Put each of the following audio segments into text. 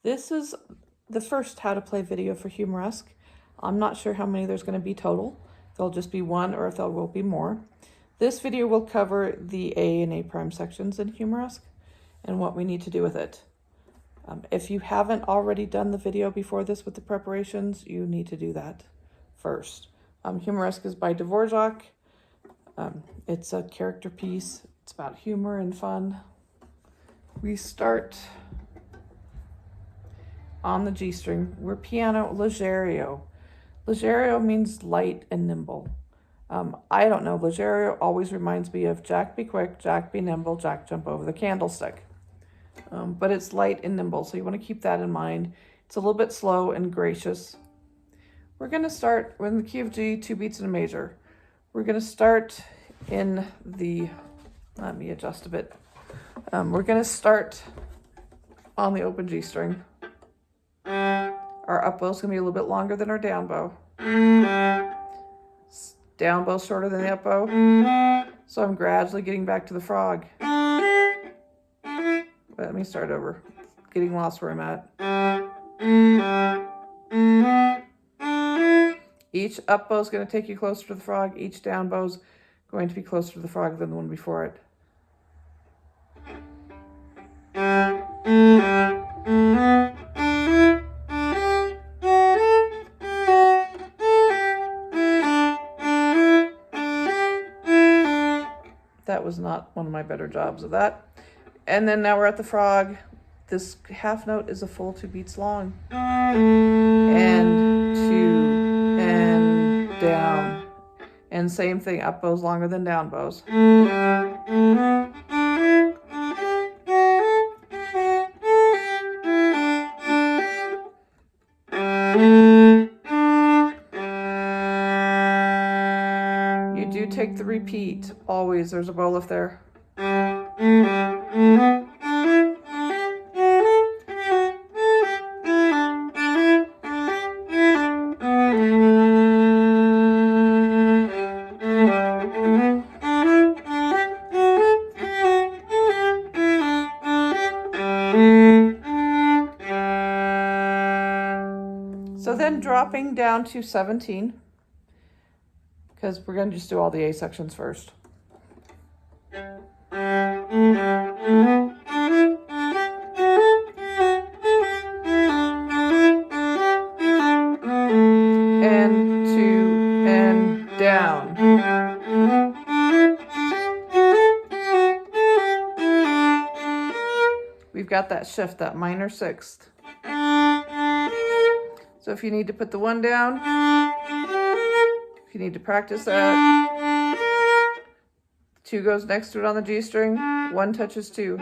This is the first how to play video for Humoresque. I'm not sure how many there's going to be total. There'll just be one, or if there will be more. This video will cover the A and A prime sections in Humoresque and what we need to do with it. If you haven't already done the video before this with the preparations, you need to do that first. Humoresque is by Dvorak. It's a character piece. It's about humor and fun. We start on the G string. We're piano leggero. Leggero means light and nimble. I don't know, leggero always reminds me of Jack be quick, Jack be nimble, Jack jump over the candlestick. But it's light and nimble, so you want to keep that in mind. It's a little bit slow and gracious. We're going to start, we're in the key of G, 2 beats in a major. We're going to start in the, let me adjust a bit. We're going to start on the open G string. Our up bow is going to be a little bit longer than our down bow. Down bow shorter than the up bow. So I'm gradually getting back to the frog. Let me start over. Getting lost where I'm at. Each up bow is going to take you closer to the frog. Each down bow is going to be closer to the frog than the one before it. That was not one of my better jobs of that. And then now we're at the frog. This half note is a full 2 beats long. And 2 and down. And same thing, up bows longer than down bows. You do take the repeat, always. There's a bow lift there. So then dropping down to 17, because we're going to just do all the A sections first. And 2 and down. We've got that shift, that minor sixth. So if you need to put the 1 down, if you need to practice that, 2 goes next to it on the G string, 1 touches 2.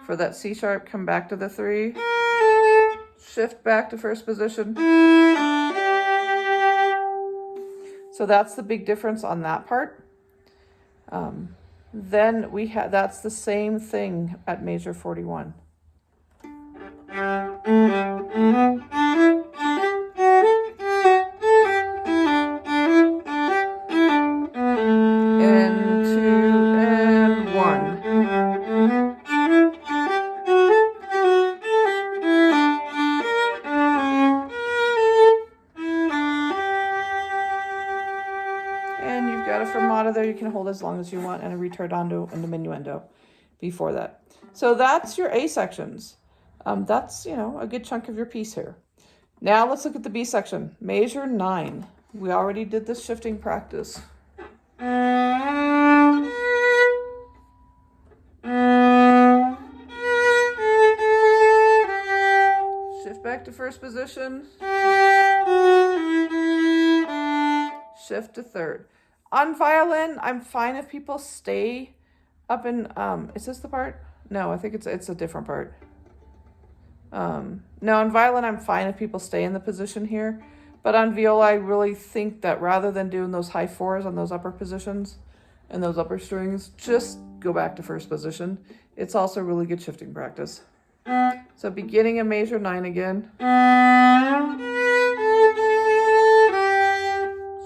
For that C sharp, come back to the 3, shift back to first position. So that's the big difference on that part. Then we have, that's the same thing at major 41. And you've got a fermata there you can hold as long as you want, and a ritardando and a diminuendo before that. So that's your A sections. That's, you know, a good chunk of your piece here. Now let's look at the B section. Measure 9. We already did this shifting practice. Shift back to first position. Shift to third. On violin, I'm fine if people stay up in, is this the part? No, I think it's a different part. No, on violin, I'm fine if people stay in the position here. But on viola, I really think that rather than doing those high 4s on those upper positions and those upper strings, just go back to first position. It's also really good shifting practice. So beginning of measure 9 again.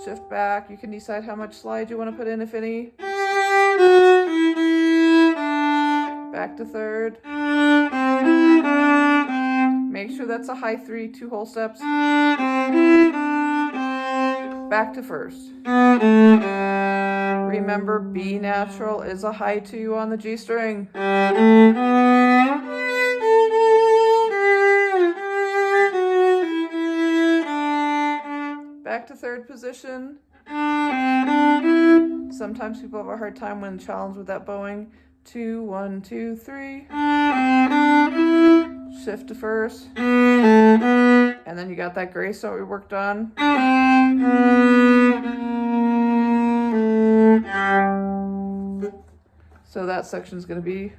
Shift back. You can decide how much slide you want to put in, if any. Back to third. sure that's a high 3, 2 whole steps. Back to first. Remember, B natural is a high 2 on the G string. Back to third position. Sometimes people have a hard time when challenged with that bowing. 2, 1, 2, 3. Shift to first. And then you got that grace note we worked on. So that section is going to be.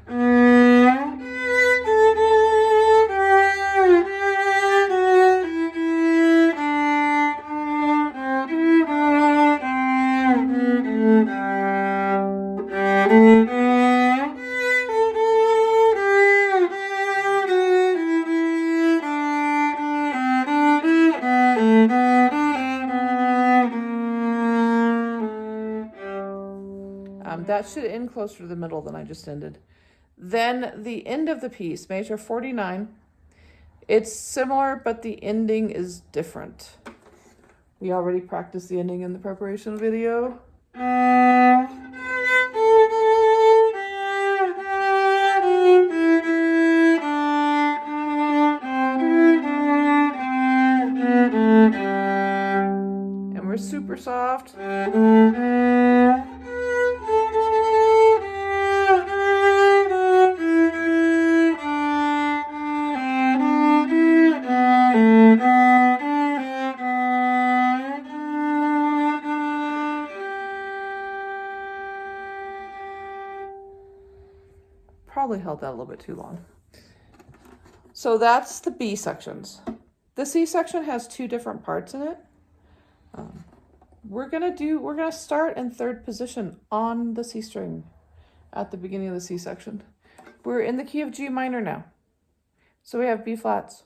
That should end closer to the middle than I just ended. Then the end of the piece, measure 49. It's similar, but the ending is different. We already practiced the ending in the preparation video. And we're super soft. Probably held that a little bit too long. So that's the B sections. The C section has 2 different parts in it. We're gonna start in third position on the C string at the beginning of the C section. We're in the key of G minor now. So we have B flats.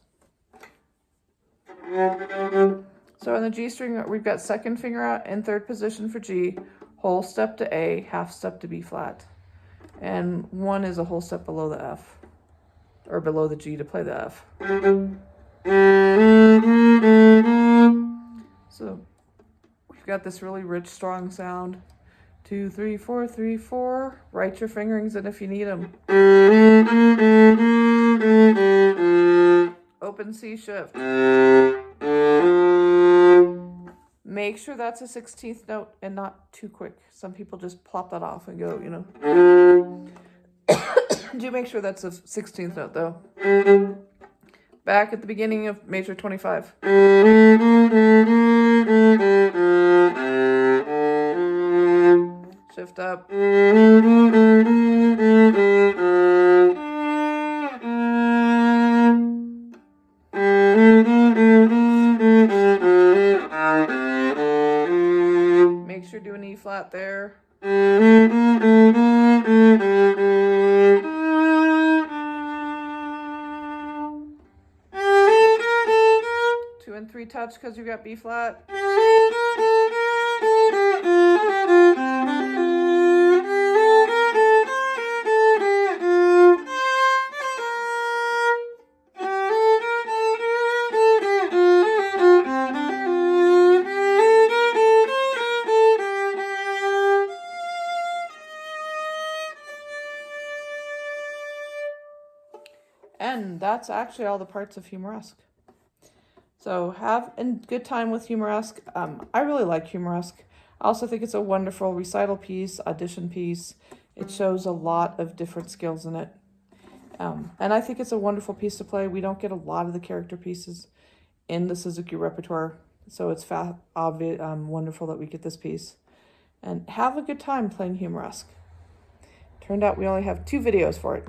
So on the G string, we've got second finger out in third position for G, whole step to A, half step to B flat. And 1 is a whole step below the F, or below the G to play the F. So we've got this really rich, strong sound. 2, 3, 4, 3, 4. Write your fingerings in if you need them. Open C shift. Make sure that's a 16th note and not too quick. Some people just plop that off and go, you know. Do make sure that's a 16th note though. Back at the beginning of measure 25. Shift up. Make sure do an E flat there. 2 and 3 touch because you got B flat. And that's actually all the parts of Humoresque. So have a good time with Humoresque. I really like Humoresque. I also think it's a wonderful recital piece, audition piece. It shows a lot of different skills in it. And I think it's a wonderful piece to play. We don't get a lot of the character pieces in the Suzuki repertoire. So it's wonderful that we get this piece. And have a good time playing Humoresque. Turned out we only have 2 videos for it.